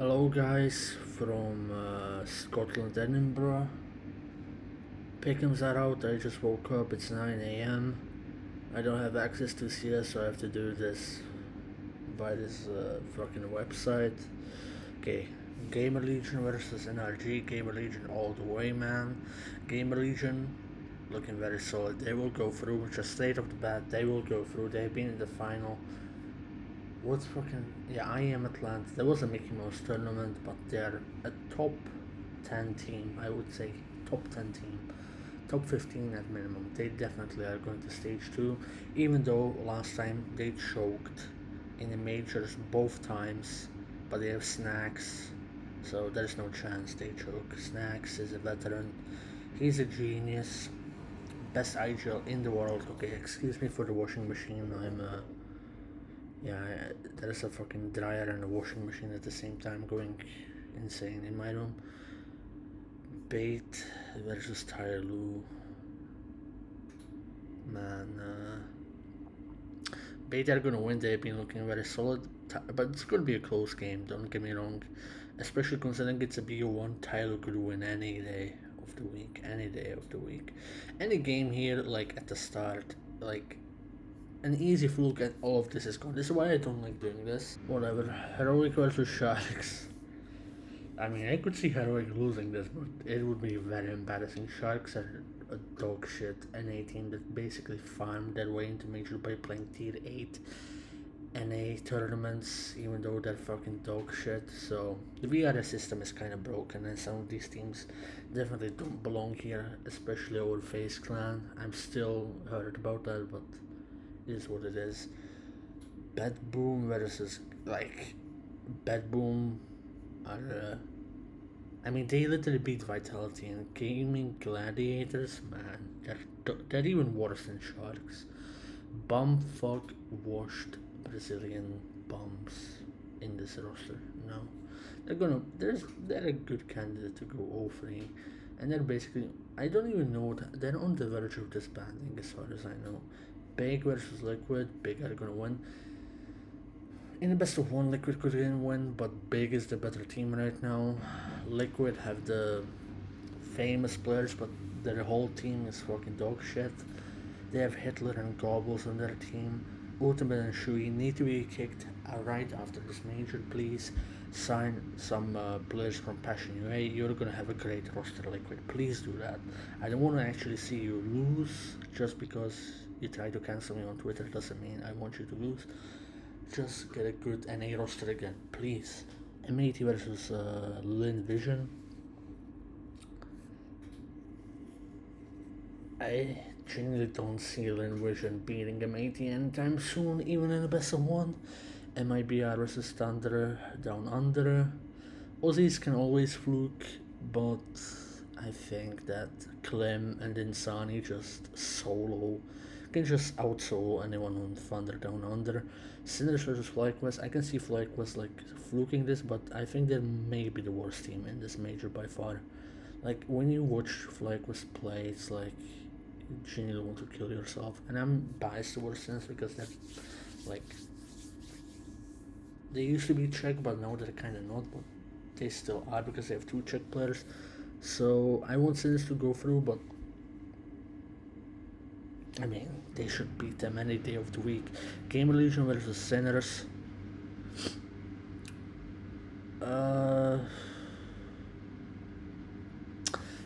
Hello guys from Scotland, Edinburgh. Pickums are out, I just woke up, it's 9 a.m. I don't have access to CS, so I have to do this by this fucking website. Okay, Gamer Legion versus NRG, Gamer Legion all the way, man. Gamer Legion looking very solid. They will go through, just straight off the bat, they will go through. They've been in the final. What's fucking... Yeah, I am Atlanta. There was a Mickey Mouse tournament, but they're a top 10 team, I would say. Top 10 team. Top 15 at minimum. They definitely are going to stage 2, even though last time they choked in the majors both times, but they have Snacks, so there's no chance they choke. Snacks is a veteran. He's a genius. Best IGL in the world. Okay, excuse me for the washing machine. Yeah, there's a fucking dryer and a washing machine at the same time going insane in my room. Bait versus Tyloo. Man, Bait are gonna win. They've been looking very solid, but it's gonna be a close game. Don't get me wrong, especially considering it's a BO1. Tyloo could win any day of the week, any day of the week, any game here. Like at the start, like an easy fluke, and all of this is gone. This is why I don't like doing this. Whatever. Heroic versus Sharks. I mean, I could see Heroic losing this, but it would be very embarrassing. Sharks are a dog shit NA team that basically farmed their way into major by playing tier 8 NA tournaments, even though they're fucking dog shit. So the VRS system is kind of broken, and some of these teams definitely don't belong here, especially our FaZe clan. I'm still hurt about that, but it is what it is. Bad Boom versus Bad Boom are I mean, they literally beat Vitality and Gaming Gladiators, man. They're even worse than Sharks. Bumfuck washed Brazilian bums in this roster. No, they're a good candidate to go 0-3, and they're basically, I don't even know that they're on the verge of disbanding as far as I know. Big versus Liquid. Big are gonna win. In the best of one, Liquid could win, but Big is the better team right now. Liquid have the famous players, but their whole team is fucking dog shit. They have Hitler and Gobbles on their team. Ultimate and Shui need to be kicked right after this major. Please sign some players from Passion UA. You're gonna have a great roster, Liquid. Please do that. I don't want to actually see you lose just because you try to cancel me on Twitter. Doesn't mean I want you to lose. Just get a good NA roster again, please. M80 versus Lin Vision. I genuinely don't see Lin Vision beating M80 anytime soon, even in the best of one. MIBR versus Thunder Down Under. Aussies can always fluke, but I think that Clem and Insani just solo can just out solo anyone on Thunder Down Under. Sinners versus FlyQuest. I can see FlyQuest like fluking this, but I think they may be the worst team in this major by far. Like when you watch FlyQuest play, it's like you genuinely want to kill yourself. And I'm biased towards Sinners because they're like, they used to be Czech, but now they're kind of not. But they still are because they have two Czech players. So I want Sinners to go through, but I mean, they should beat them any day of the week. Gamer Legion versus Sinners.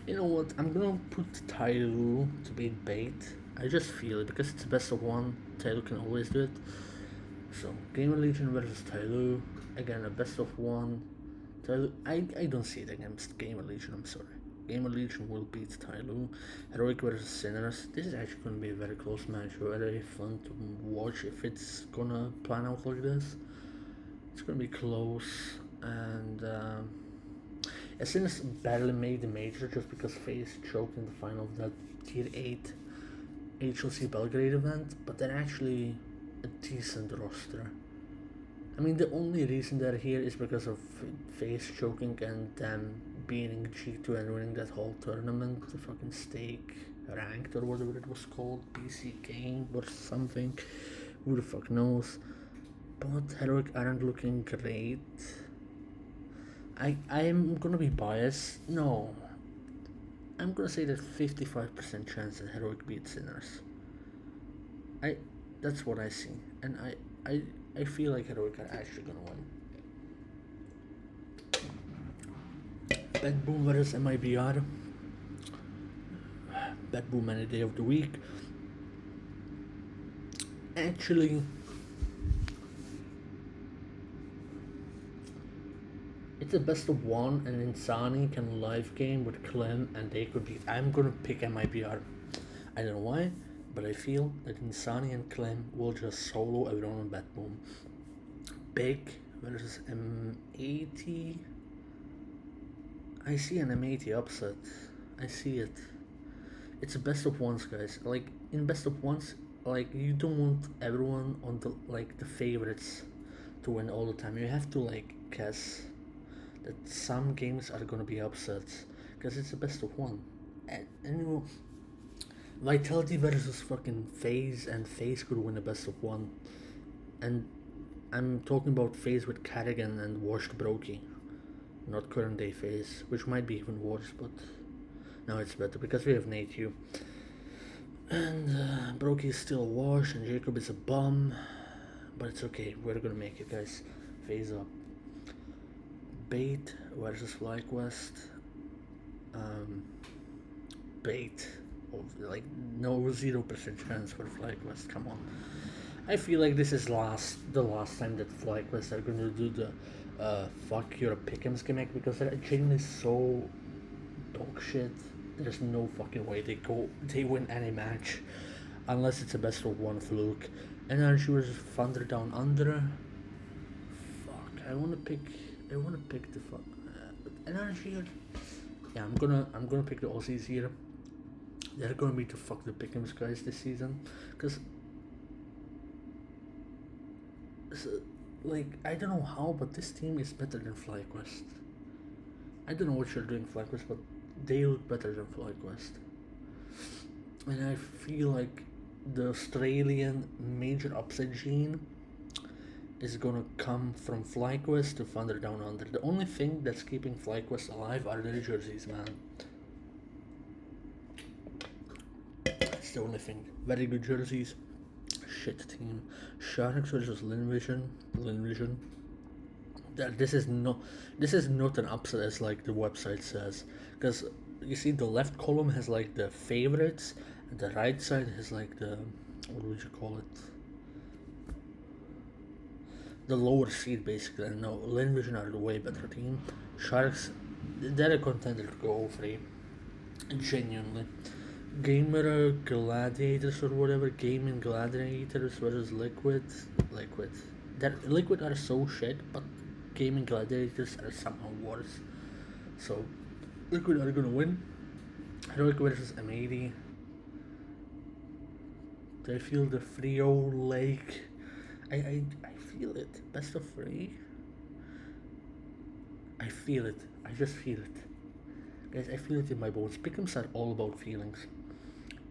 You know what? I'm gonna put Tyloo to beat Bait. I just feel it because it's best of one. Tyloo can always do it. So Gamer Legion versus Tyloo. Again, a best of one. Tyloo. I don't see it against Gamer Legion. I'm sorry. Gamer Legion will beat Tyloo. Heroic versus Sinners. This is actually going to be a very close match. Very fun to watch if it's gonna plan out like this. It's going to be close. And Sinners barely made the major just because FaZe choked in the final of that tier 8 HLC Belgrade event. But they're actually a decent roster. I mean, the only reason they're here is because of FaZe choking and them beating G2 and winning that whole tournament, the fucking stake ranked or whatever it was called, PC game or something, who the fuck knows. But Heroic aren't looking great. I am gonna be biased. No, I'm gonna say that 55% chance that Heroic beats Sinners. I that's what I see, and I feel like Heroic are actually gonna win. Bad Boom versus MIBR. Bad Boom any day of the week. Actually, it's a best of one, and Insani can live game with Clem, and they could be. I'm gonna pick MIBR. I don't know why, but I feel that Insani and Clem will just solo everyone on Bad Boom. Big versus M80. I see an M80 upset. I see it. It's a best of ones, guys. Like in best of ones, like you don't want everyone on the favorites to win all the time. You have to like guess that some games are gonna be upsets because it's a best of one. And you know, Vitality versus fucking FaZe, and FaZe could win a best of one. And I'm talking about FaZe with Carrigan and Washed Brokey, not current day FaZe, which might be even worse, but now it's better because we have Nate Yu. And Brokey is still washed, and Jacob is a bum, but it's okay, we're gonna make it, guys. FaZe up. Bait versus FlyQuest. Bait. Like, no 0% chance for FlyQuest, come on. I feel like this is the last time that FlyQuest are gonna do the fuck your pick'ems gimmick, because they're genuinely so dog shit. There's no fucking way they win any match unless it's a best of one fluke. Energy versus Thunder Down Under. Fuck, I wanna pick the fuck Energy. Yeah, I'm gonna pick the Aussies here. They're gonna be to fuck the pick'ems guys this season, cause like I don't know how, but this team is better than FlyQuest. I don't know what you're doing, FlyQuest, but they look better than FlyQuest. And I feel like the Australian major upset gene is gonna come from FlyQuest to Thunder Down Under. The only thing that's keeping FlyQuest alive are their jerseys, man. It's the only thing. Very good jerseys. Shit team. Sharks versus Linvision. This is not an upset as like the website says, because you see the left column has like the favorites, and the right side has like the, what would you call it, the lower seed basically. And no, Linvision are the way better team. Sharks, they're a contender to go 0-3, genuinely. Gamer Gladiators or whatever, Gaming Gladiators versus Liquid. Liquid are so shit, but Gaming Gladiators are somehow worse. So Liquid are gonna win. Heroic versus M80. I feel the Frio Lake. I feel it. Best of 3. I feel it. I just feel it. Guys, I feel it in my bones. Pick'ems are all about feelings.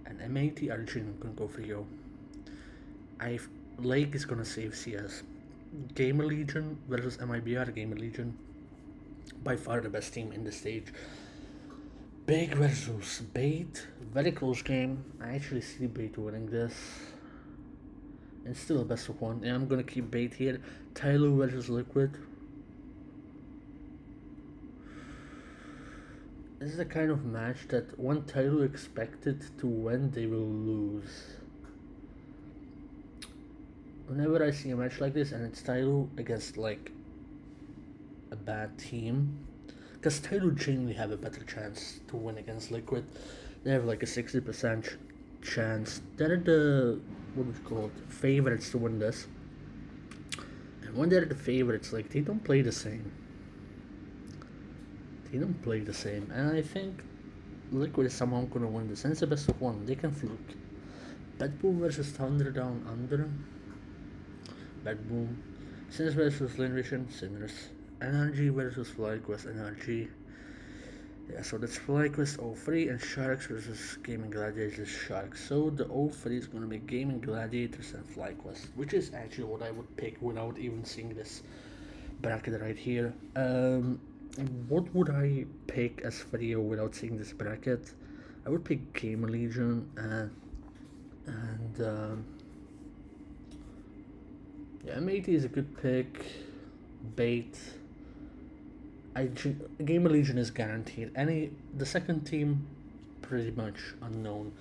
And M80 are genuinely gonna go Frio. Lake is gonna save CS. Gamer Legion versus MIBR. Gamer Legion, by far the best team in the stage. Big versus Bait, very close game. I actually see Bait winning this. And still a best of one. Yeah, I'm gonna keep Bait here. Tyloo versus Liquid. This is the kind of match that when Tyloo expected to win, they will lose. Whenever I see a match like this and it's Tyloo against like a bad team, because Tyloo genuinely have a better chance to win against Liquid. They have like a 60% chance. They're the, what would you call it, favorites to win this. And when they're the favorites, like they don't play the same. And I think Liquid is somehow gonna win this. And it's a best of one. They can fluke. Bad Boom versus Thunder Down Under. Bad Boom. Sinners versus Linvision. Sinners. Energy versus FlyQuest. Energy. Yeah, so that's FlyQuest 0-3, and Sharks versus Gaming Gladiators. Sharks. So the 0-3 is gonna be Gaming Gladiators and FlyQuest, which is actually what I would pick without even seeing this bracket right here. What would I pick as video without seeing this bracket? I would pick Gamer Legion and yeah, M80 is a good pick. Bait. Gamer Legion is guaranteed. The second team, pretty much unknown.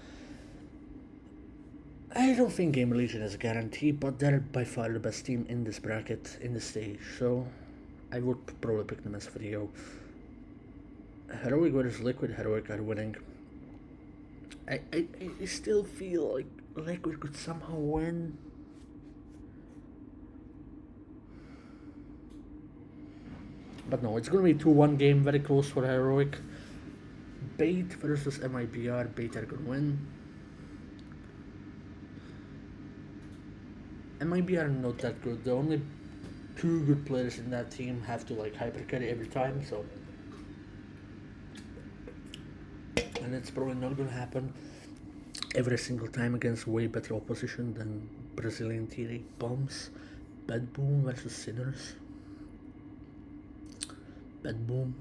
I don't think Gamer Legion is a guarantee, but they're by far the best team in this bracket, in the stage, so I would probably pick them as video. Heroic versus Liquid, Heroic are winning. I still feel like Liquid could somehow win. But no, it's going to be 2-1 game, very close for Heroic. Bait versus MIBR, Bait are going to win. MIBR are not that good. The only two good players in that team have to like hypercarry every time, so... And it's probably not going to happen every single time against way better opposition than Brazilian TD Bombs. Bad Boom versus Sinners. Bad Boom.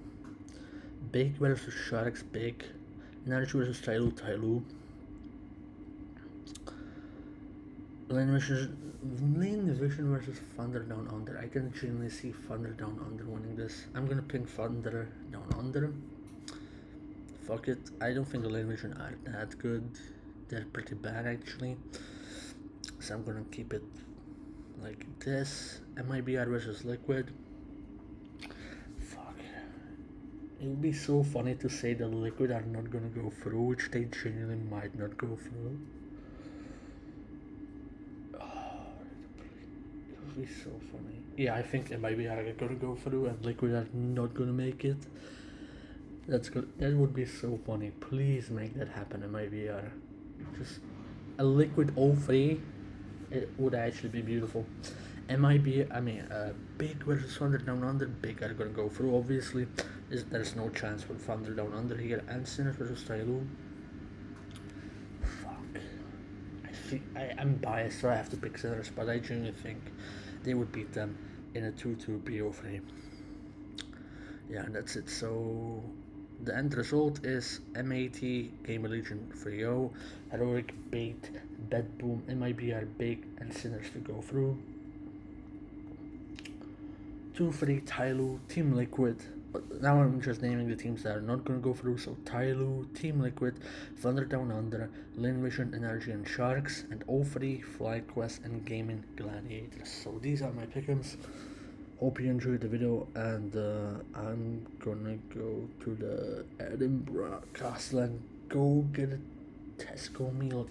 Big versus Sharks, Big. Naruto versus Tyloo. Lane Vision versus Thunder Down Under. I can genuinely see Thunder Down Under winning this. I'm gonna pick Thunder Down Under. Fuck it. I don't think the Lane Vision are that good. They're pretty bad actually. So I'm gonna keep it like this. MIBR versus Liquid. Fuck. It would be so funny to say that Liquid are not gonna go through, which they genuinely might not go through. It would be so funny. Yeah, I think MIBR are gonna go through and Liquid are not gonna make it. That's good. That would be so funny. Please make that happen, MIBR. Just a Liquid 0-3. It would actually be beautiful. Big versus Thunder Down Under. Big are gonna go through, obviously. There's no chance for Thunder Down Under here. And Sinners versus Tyloo. Fuck. I'm biased, so I have to pick Sinners, but I genuinely think they would beat them in a 2-2 BO3. Yeah, and that's it. So the end result is M80, Gamer Legion 3-0, Heroic, Bait, Bad Boom, MIBR, Big, and Sinners to go through. 2-3, Tyloo, Team Liquid. But now I'm just naming the teams that are not going to go through. So Tyloo, Team Liquid, Thunder Down Under, Lane Vision, Energy, and Sharks, and 0-3, FlyQuest, and Gaming Gladiators. So these are my pick'ems. Hope you enjoyed the video, and I'm gonna go to the Edinburgh Castle and go get a Tesco meal.